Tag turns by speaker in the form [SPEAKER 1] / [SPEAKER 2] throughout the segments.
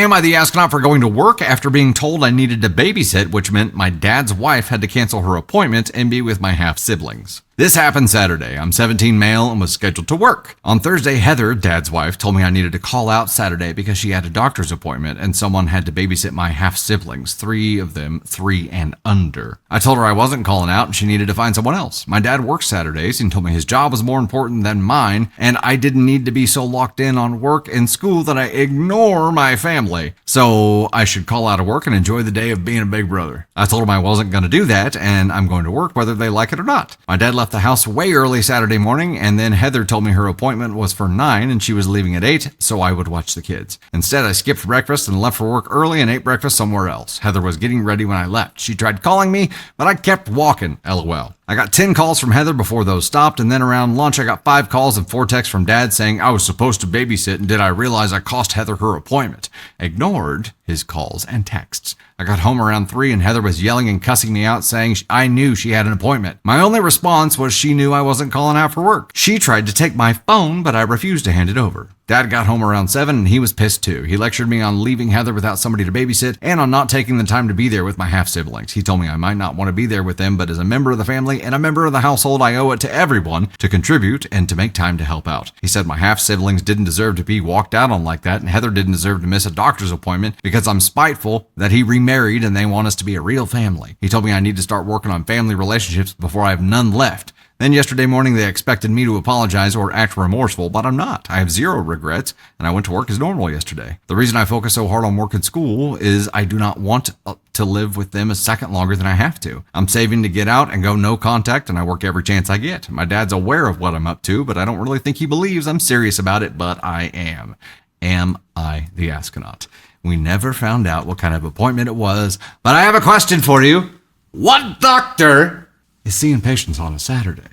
[SPEAKER 1] Am I the astronaut for going to work after being told I needed to babysit, which meant my dad's wife had to cancel her appointment and be with my half-siblings? This happened Saturday. I'm 17 male and was scheduled to work. On Thursday, Heather, Dad's wife, told me I needed to call out Saturday because she had a doctor's appointment and someone had to babysit my half-siblings, 3 of them 3 and under. I told her I wasn't calling out and she needed to find someone else. My dad works Saturdays and told me his job was more important than mine and I didn't need to be so locked in on work and school that I ignore my family. So I should call out of work and enjoy the day of being a big brother. I told him I wasn't going to do that and I'm going to work whether they like it or not. My dad left the house way early Saturday morning, and then Heather told me her appointment was for 9 and she was leaving at 8, so I would watch the kids. Instead, I skipped breakfast and left for work early and ate breakfast somewhere else. Heather was getting ready when I left. She tried calling me, but I kept walking, LOL. I got 10 calls from Heather before those stopped, and then around lunch I got 5 calls and 4 texts from Dad saying I was supposed to babysit and did I realize I cost Heather her appointment. Ignored his calls and texts. I got home around 3 and Heather was yelling and cussing me out saying I knew she had an appointment. My only response was she knew I wasn't calling out for work. She tried to take my phone, but I refused to hand it over. Dad got home around 7 and he was pissed too. He lectured me on leaving Heather without somebody to babysit and on not taking the time to be there with my half-siblings. He told me I might not want to be there with them, but as a member of the family and a member of the household, I owe it to everyone to contribute and to make time to help out. He said my half-siblings didn't deserve to be walked out on like that, and Heather didn't deserve to miss a doctor's appointment because I'm spiteful that he remarried and they want us to be a real family. He told me I need to start working on family relationships before I have none left. Then yesterday morning, they expected me to apologize or act remorseful, but I'm not. I have 0 regrets, and I went to work as normal yesterday. The reason I focus so hard on work and school is I do not want to live with them a second longer than I have to. I'm saving to get out and go no contact, and I work every chance I get. My dad's aware of what I'm up to, but I don't really think he believes I'm serious about it, but I am. Am I the astronaut? We never found out what kind of appointment it was, but I have a question for you. What doctor is seeing patients on a Saturday?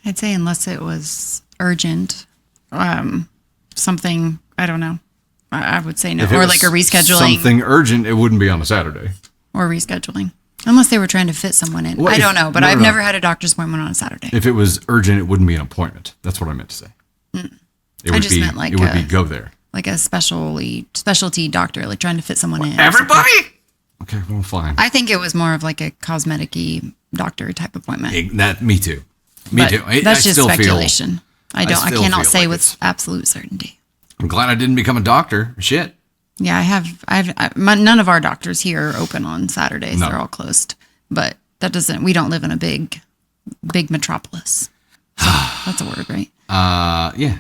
[SPEAKER 2] I'd say unless it was urgent, something, I don't know. I would say no. Or like a rescheduling.
[SPEAKER 1] Something urgent, it wouldn't be on a Saturday.
[SPEAKER 2] Or rescheduling. Unless they were trying to fit someone in. Well, I don't know, but I've never had a doctor's appointment on a Saturday.
[SPEAKER 1] If it was urgent, it wouldn't be an appointment. That's what I meant to say. It would be go there.
[SPEAKER 2] Like a specialty doctor, like trying to fit someone in.
[SPEAKER 1] Everybody? Okay, well, fine.
[SPEAKER 2] I think it was more of like a cosmetic-y doctor type appointment.
[SPEAKER 1] Me too. Me too.
[SPEAKER 2] That's just speculation. I cannot say with absolute certainty.
[SPEAKER 1] I'm glad I didn't become a doctor. Shit.
[SPEAKER 2] Yeah, none of our doctors here are open on Saturdays.
[SPEAKER 1] No.
[SPEAKER 2] They're all closed. But we don't live in a big metropolis. So that's a word, right?
[SPEAKER 1] Yeah.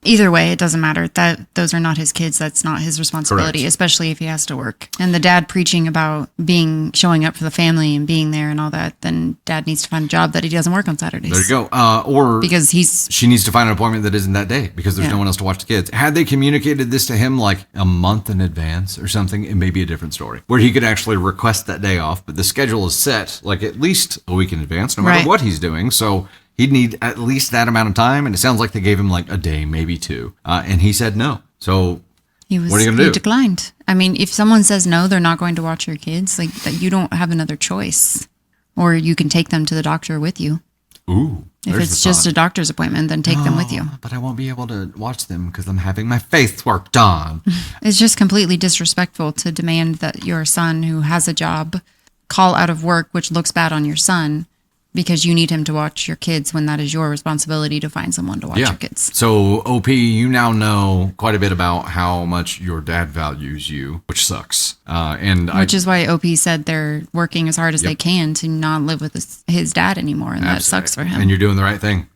[SPEAKER 2] Either way, it doesn't matter. Those are not his kids. That's not his responsibility,
[SPEAKER 1] Correct.
[SPEAKER 2] Especially if he has to work. And the dad preaching about showing up for the family and being there and all that, then dad needs to find a job that he doesn't work on Saturdays.
[SPEAKER 1] There you go. Or
[SPEAKER 2] because
[SPEAKER 1] she needs to find an appointment that isn't that day because there's no one else to watch the kids. Had they communicated this to him like a month in advance or something, it may be a different story where he could actually request that day off. But the schedule is set like at least a week in advance, no matter what he's doing. So he'd need at least that amount of time, and it sounds like they gave him like a day, maybe 2, and he said no. So what are you going to do?
[SPEAKER 2] He declined. I mean, if someone says no, they're not going to watch your kids. Like that, you don't have another choice, or you can take them to the doctor with you.
[SPEAKER 1] Ooh,
[SPEAKER 2] if it's just a doctor's appointment, then take them with you.
[SPEAKER 1] But I won't be able to watch them because I'm having my face worked on.
[SPEAKER 2] It's just completely disrespectful to demand that your son, who has a job, call out of work, which looks bad on your son, because you need him to watch your kids when that is your responsibility to find someone to watch your kids.
[SPEAKER 1] So, OP, you now know quite a bit about how much your dad values you, which sucks. Which is
[SPEAKER 2] why OP said they're working as hard as they can to not live with his dad anymore, and that sucks for him.
[SPEAKER 1] And you're doing the right thing.